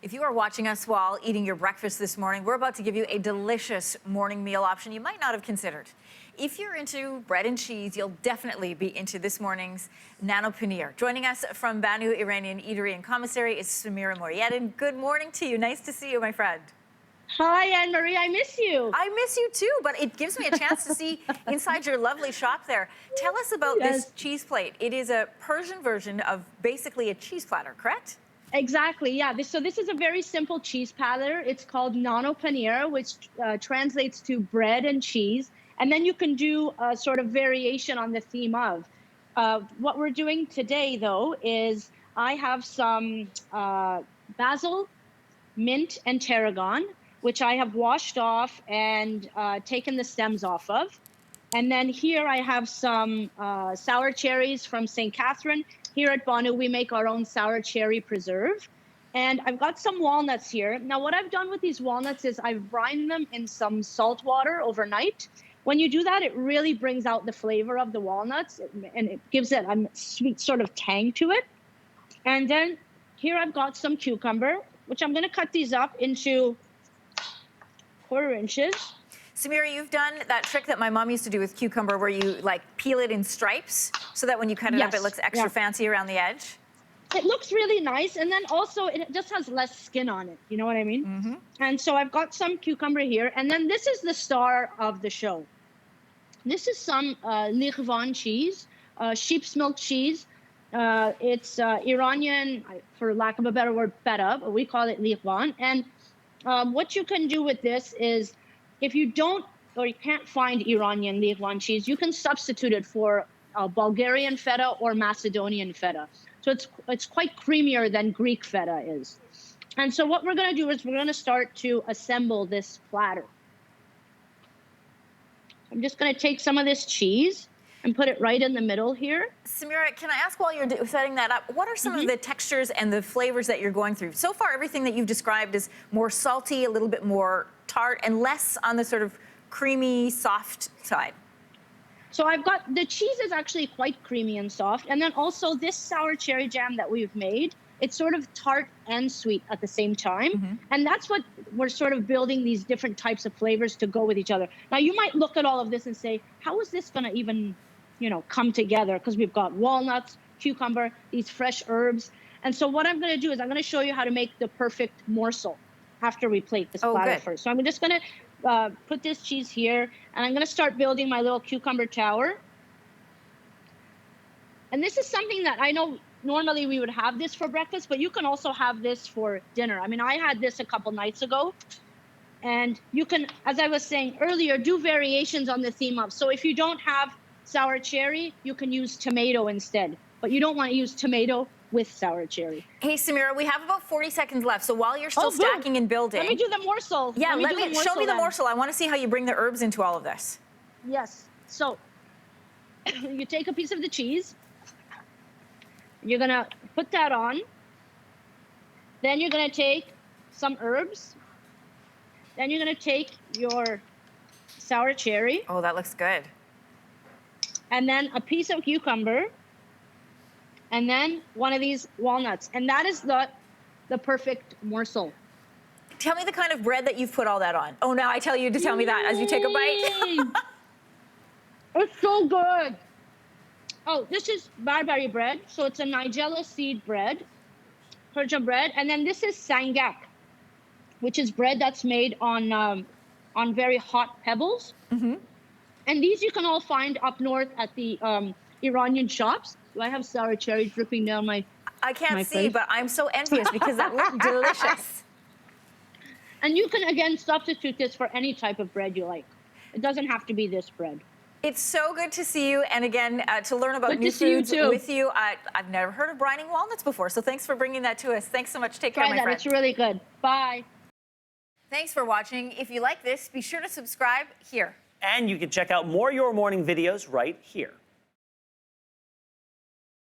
If you are watching us while eating your breakfast this morning, we're about to give you a delicious morning meal option you might not have considered. If you're into bread and cheese, you'll definitely be into this morning's nano paneer. Joining us from Banu Iranian Eatery and Commissary is Samira Mohyeddin. Good morning to you. Nice to see you, my friend. Hi, Anne-Marie. I miss you. I miss you too, but it gives me a chance to see inside your lovely shop there. Tell us about this cheese plate. It is a Persian version of basically a cheese platter, correct? Exactly, yeah. So this is a very simple cheese platter. It's called nano paneer, which translates to bread and cheese. And then you can do a sort of variation on the theme of. What we're doing today, though, is I have some basil, mint, and tarragon, which I have washed off and taken the stems off of. And then here I have some sour cherries from St. Catherine. Here at Banu, we make our own sour cherry preserve. And I've got some walnuts here. Now, what I've done with these walnuts is I've brined them in some salt water overnight. When you do that, it really brings out the flavor of the walnuts, and it gives it a sweet sort of tang to it. And then here I've got some cucumber, which I'm going to cut these up into 1/4 inches. Samira, you've done that trick that my mom used to do with cucumber where you like peel it in stripes so that when you cut it up, it looks extra fancy around the edge. It looks really nice. And then also it just has less skin on it. You know what I mean? Mm-hmm. And so I've got some cucumber here. And then this is the star of the show. This is some Lighvan cheese, sheep's milk cheese. It's Iranian, for lack of a better word, feta, but we call it Lighvan. And what you can do with this is, if you don't or you can't find Iranian Lighvan cheese, you can substitute it for Bulgarian feta or Macedonian feta. So it's quite creamier than Greek feta is. And so what we're going to do is we're going to start to assemble this platter. I'm just going to take some of this cheese and put it right in the middle here. Samira, can I ask, while you're setting that up, what are some of the textures and the flavors that you're going through? So far, everything that you've described is more salty, a little bit more tart, and less on the sort of creamy, soft side. So I've got, the cheese is actually quite creamy and soft. And then also this sour cherry jam that we've made, it's sort of tart and sweet at the same time. And that's what we're sort of building, these different types of flavors to go with each other. Now, you might look at all of this and say, how is this going to even, you know, come together? Because we've got walnuts, cucumber, these fresh herbs. And so what I'm going to do is I'm going to show you how to make the perfect morsel after we plate this platter first. So I'm just going to put this cheese here, and I'm going to start building my little cucumber tower. And this is something that I know normally we would have this for breakfast, but you can also have this for dinner. I mean, I had this a couple nights ago, and you can, as I was saying earlier, do variations on the theme of. So if you don't have sour cherry, you can use tomato instead, but you don't want to use tomato with sour cherry. Hey, Samira, we have about 40 seconds left, so while you're still stacking and building. Let me do the morsel. Yeah, show me the morsel. I want to see how you bring the herbs into all of this. Yes. So you take a piece of the cheese. You're going to put that on. Then you're going to take some herbs. Then you're going to take your sour cherry. Oh, that looks good. And then a piece of cucumber. And then one of these walnuts. And that is the perfect morsel. Tell me the kind of bread that you've put all that on. Oh, now I tell you to tell me that as you take a bite. It's so good. Oh, this is barberry bread. So it's a nigella seed bread, Persian bread. And then this is sangak, which is bread that's made on very hot pebbles. And these you can all find up north at the Iranian shops. I have sour cherry dripping down my I can't see, but I'm so envious because that looks delicious. And you can, again, substitute this for any type of bread you like. It doesn't have to be this bread. It's so good to see you. And again, to learn about new foods with you. I've never heard of brining walnuts before, so thanks for bringing that to us. Thanks so much. Take care, my friend. It's really good. Bye. Thanks for watching. If you like this, be sure to subscribe here. And you can check out more Your Morning videos right here.